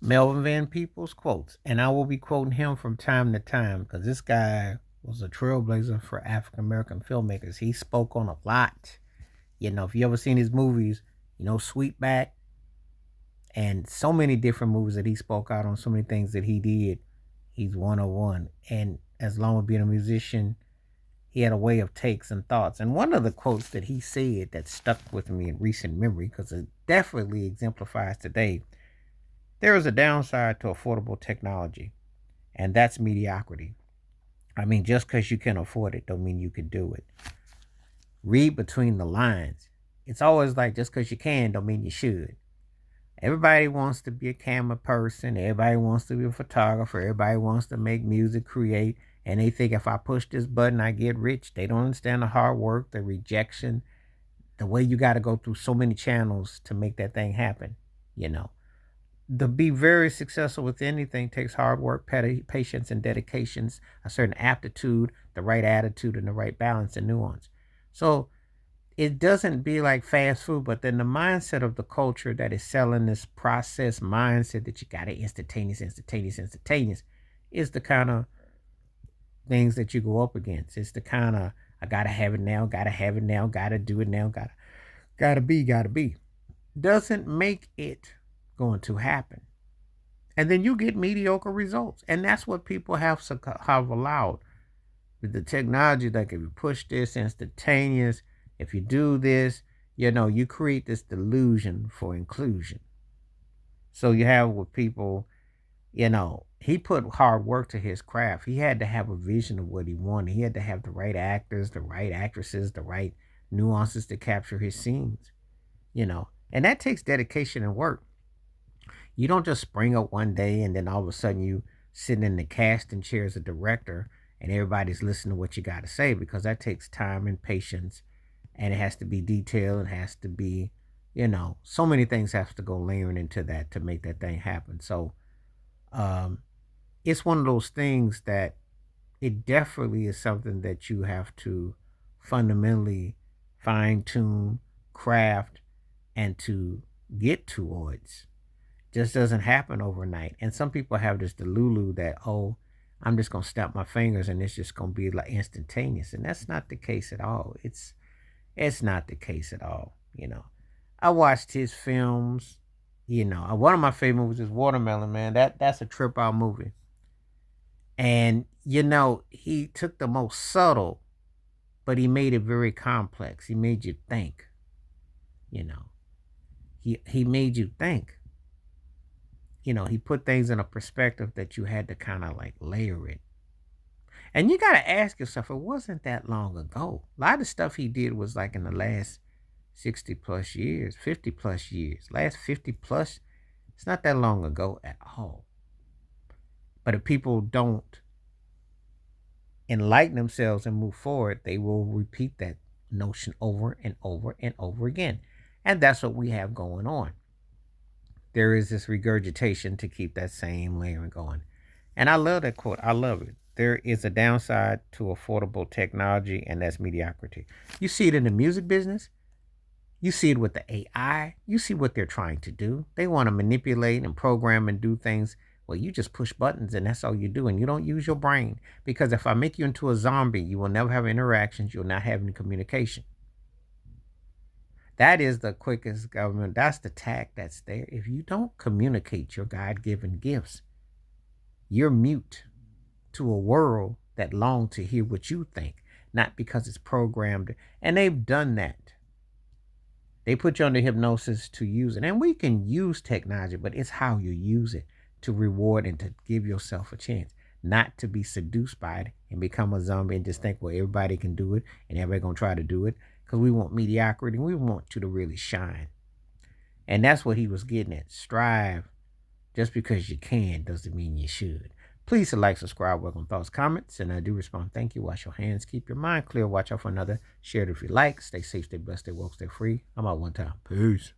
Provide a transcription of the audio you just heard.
Melvin People's quotes, and I will be quoting him from time to time because this guy was a trailblazer for African American filmmakers. He spoke on a lot. If you ever seen his movies, Sweetback and so many different movies that he spoke out on, so many things that he did, he's 101. And as long as being a musician, he had a way of takes and thoughts. And one of the quotes that he said that stuck with me in recent memory, because it definitely exemplifies today, there is a downside to affordable technology, and that's mediocrity. I mean, just because you can afford it don't mean you can do it. Read between the lines. It's always like just because you can don't mean you should. Everybody wants to be a camera person. Everybody wants to be a photographer. Everybody wants to make music, create. And they think if I push this button, I get rich. They don't understand the hard work, the rejection, the way you got to go through so many channels to make that thing happen. You know, to be very successful with anything takes hard work, patience, and dedications, a certain aptitude, the right attitude, and the right balance and nuance. So it doesn't be like fast food, but then the mindset of the culture that is selling this process mindset that you got it instantaneous is the kind of things that you go up against. It's the kind of I gotta have it now, gotta do it now, gotta be. Doesn't make it going to happen. And then you get mediocre results. And that's what people have allowed. With the technology, like if you push this instantaneous, if you do this, you create this delusion for inclusion. So you have with people, he put hard work to his craft. He had to have a vision of what he wanted. He had to have the right actors, the right actresses, the right nuances to capture his scenes. And that takes dedication and work. You don't just spring up one day and then all of a sudden you sitting in the casting chair as a director and everybody's listening to what you got to say, because that takes time and patience, and it has to be detailed. It has to be, so many things have to go layering into that to make that thing happen. So um, it's one of those things that it definitely is something that you have to fundamentally fine tune, craft, and to get towards. Just doesn't happen overnight. And some people have this delulu that, oh, I'm just gonna snap my fingers and it's just gonna be like instantaneous. And that's not the case at all. It's not the case at all. I watched his films. One of my favorite movies is Watermelon, man. That's a trip out movie. And he took the most subtle, but he made it very complex. He made you think. You know, he made you think. He put things in a perspective that you had to kind of like layer it. And you got to ask yourself, it wasn't that long ago. A lot of stuff he did was like in the last 60 plus years, 50 plus years, last 50 plus. It's not that long ago at all. But if people don't enlighten themselves and move forward, they will repeat that notion over and over and over again. And that's what we have going on. There is this regurgitation to keep that same layering going. And I love that quote. I love it. There is a downside to affordable technology, and that's mediocrity. You see it in the music business. You see it with the AI. You see what they're trying to do. They want to manipulate and program and do things. Well, you just push buttons and that's all you do. And you don't use your brain. Because if I make you into a zombie, you will never have interactions. You'll not have any communication. That is the quickest government. That's the tack that's there. If you don't communicate your God given gifts, you're mute to a world that long to hear what you think, not because it's programmed. And they've done that. They put you under hypnosis to use it. And we can use technology, but it's how you use it to reward and to give yourself a chance, not to be seduced by it and become a zombie and just think, well, everybody can do it and everybody gonna try to do it, because we want mediocrity and we want you to really shine. And that's what he was getting at. Strive. Just because you can doesn't mean you should. Please like, subscribe, welcome thoughts, comments, and I do respond. Thank you. Wash your hands. Keep your mind clear. Watch out for another. Share it if you like. Stay safe, stay blessed, stay woke, stay free. I'm out one time. Peace.